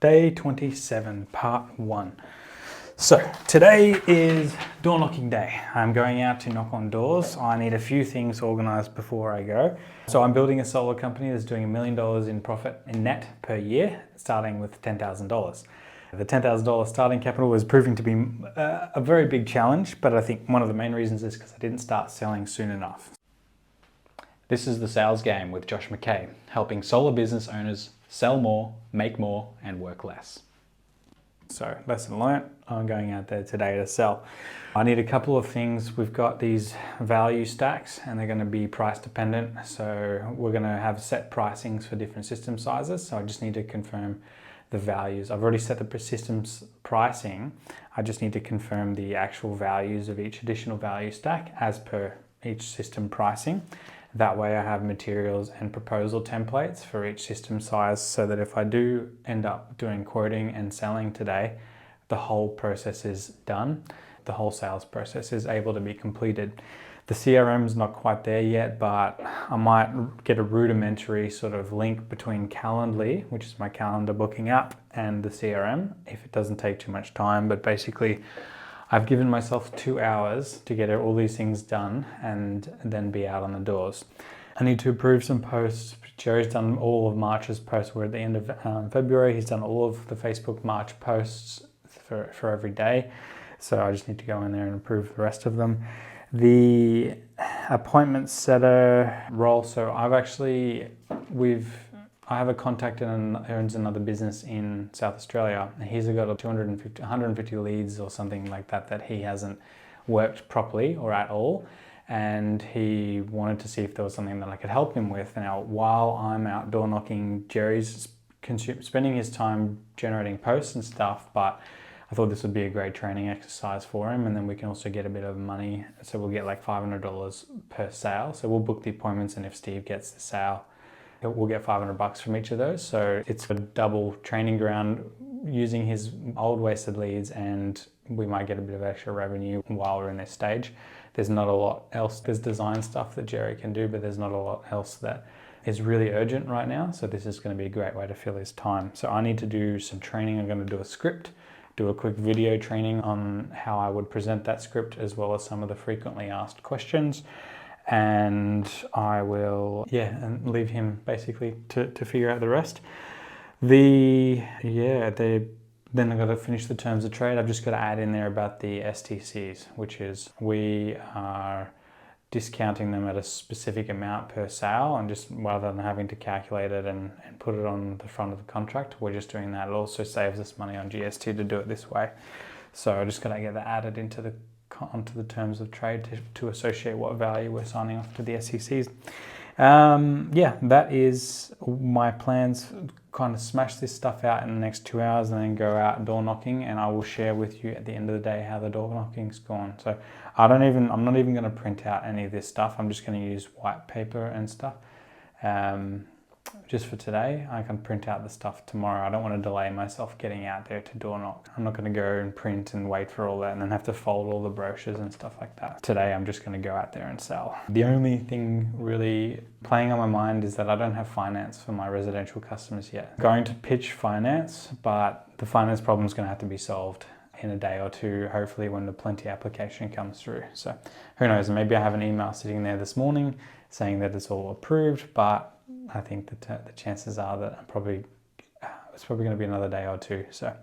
Day 27, part 1. So today is door knocking day. I'm going out to knock on doors. I need a few things organized before I go. So I'm building a solar company that's doing $1 million in profit in net per year, starting with $10,000. The $10,000 starting capital was proving to be a very big challenge, but I think one of the main reasons is because I didn't start selling soon enough. This is The Sales Game with Josh McKay, helping solar business owners sell more, make more, and work less. So, lesson learnt, I'm going out there today to sell. I need a couple of things. We've got these value stacks and they're going to be price dependent. So we're going to have set pricings for different system sizes. So I just need to confirm the values. I've already set the systems pricing. I just need to confirm the actual values of each additional value stack as per each system pricing. That way I have materials and proposal templates for each system size so that if I do end up doing quoting and selling today, the whole process is done. The whole sales process is able to be completed. The CRM's not quite there yet, but I might get a rudimentary sort of link between Calendly, which is my calendar booking app, and the CRM if it doesn't take too much time. But basically, I've given myself 2 hours to get all these things done and then be out on the doors. I need to approve some posts. Jerry's done all of March's posts. We're at the end of February. He's done all of the Facebook March posts for every day. So I just need to go in there and approve the rest of them. The appointment setter role. So I have a contact and owns another business in South Australia. He's got 150 leads or something like that he hasn't worked properly or at all. And he wanted to see if there was something that I could help him with. Now, while I'm out door knocking, Jerry's spending his time generating posts and stuff, but I thought this would be a great training exercise for him. And then we can also get a bit of money. So we'll get like $500 per sale. So we'll book the appointments, and if Steve gets the sale, we'll get $500 from each of those. So it's a double training ground using his old wasted leads, and we might get a bit of extra revenue while we're in this stage. There's not a lot else. There's design stuff that Jerry can do, but there's not a lot else that is really urgent right now. So this is going to be a great way to fill his time. So I need to do some training. I'm going to do a script, do a quick video training on how I would present that script, as well as some of the frequently asked questions. And I will, and leave him basically to figure out the rest. Then I've got to finish the terms of trade. I've just got to add in there about the STCs, which is we are discounting them at a specific amount per sale, and just rather than having to calculate it and put it on the front of the contract, we're just doing that. It also saves us money on GST to do it this way. So I just got to get that added onto the terms of trade to associate what value we're signing off to the SECs. That is my plans. Kind of smash this stuff out in the next 2 hours and then go out door knocking, and I will share with you at the end of the day how the door knocking's gone. So I'm not even going to print out any of this stuff. I'm just going to use white paper and stuff. Just for today. I can print out the stuff tomorrow. I don't want to delay myself getting out there to door knock. I'm not going to go and print and wait for all that and then have to fold all the brochures and stuff like that. Today I'm just going to go out there and sell. The only thing really playing on my mind is that I don't have finance for my residential customers yet. I'm going to pitch finance, but the finance problem is going to have to be solved in a day or two, hopefully when the Plenty application comes through. So who knows, maybe I have an email sitting there this morning saying that it's all approved, but I think that the chances are that it's probably going to be another day or two. So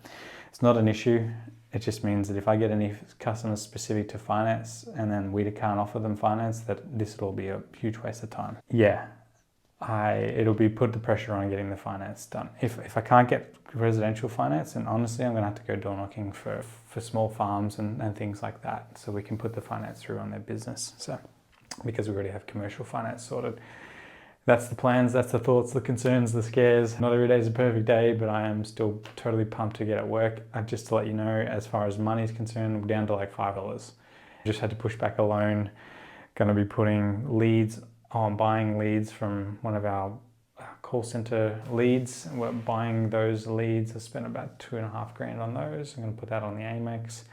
it's not an issue. It just means that if I get any customers specific to finance and then we can't offer them finance, that this will be a huge waste of time. It'll be put the pressure on getting the finance done. If I can't get residential finance, and honestly, I'm going to have to go door knocking for small farms and things like that, so we can put the finance through on their business. So because we already have commercial finance sorted. That's the plans, that's the thoughts, the concerns, the scares. Not every day is a perfect day, but I am still totally pumped to get at work. Just to let you know, as far as money is concerned, we're down to like $5. Just had to push back a loan. Going to be putting buying leads from one of our call center leads. We're buying those leads. I spent about $2,500 on those. I'm going to put that on the Amex.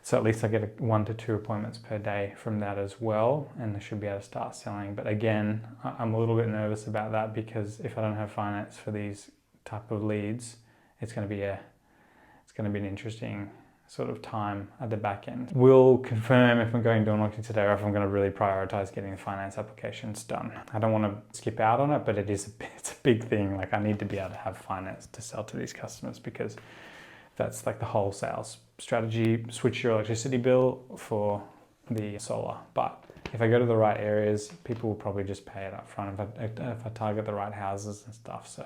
So at least I get 1 to 2 appointments per day from that as well, and I should be able to start selling. But again, I'm a little bit nervous about that, because if I don't have finance for these type of leads, it's going to be an interesting sort of time at the back end. We'll confirm if I'm going door knocking today or if I'm going to really prioritize getting the finance applications done. I don't want to skip out on it, but it's a big thing. Like, I need to be able to have finance to sell to these customers, because that's like the whole sales strategy. Switch your electricity bill for the solar. But if I go to the right areas, people will probably just pay it up front if I target the right houses and stuff. So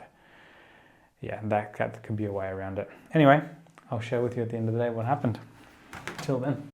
yeah, that could be a way around it. Anyway, I'll share with you at the end of the day what happened. Till then.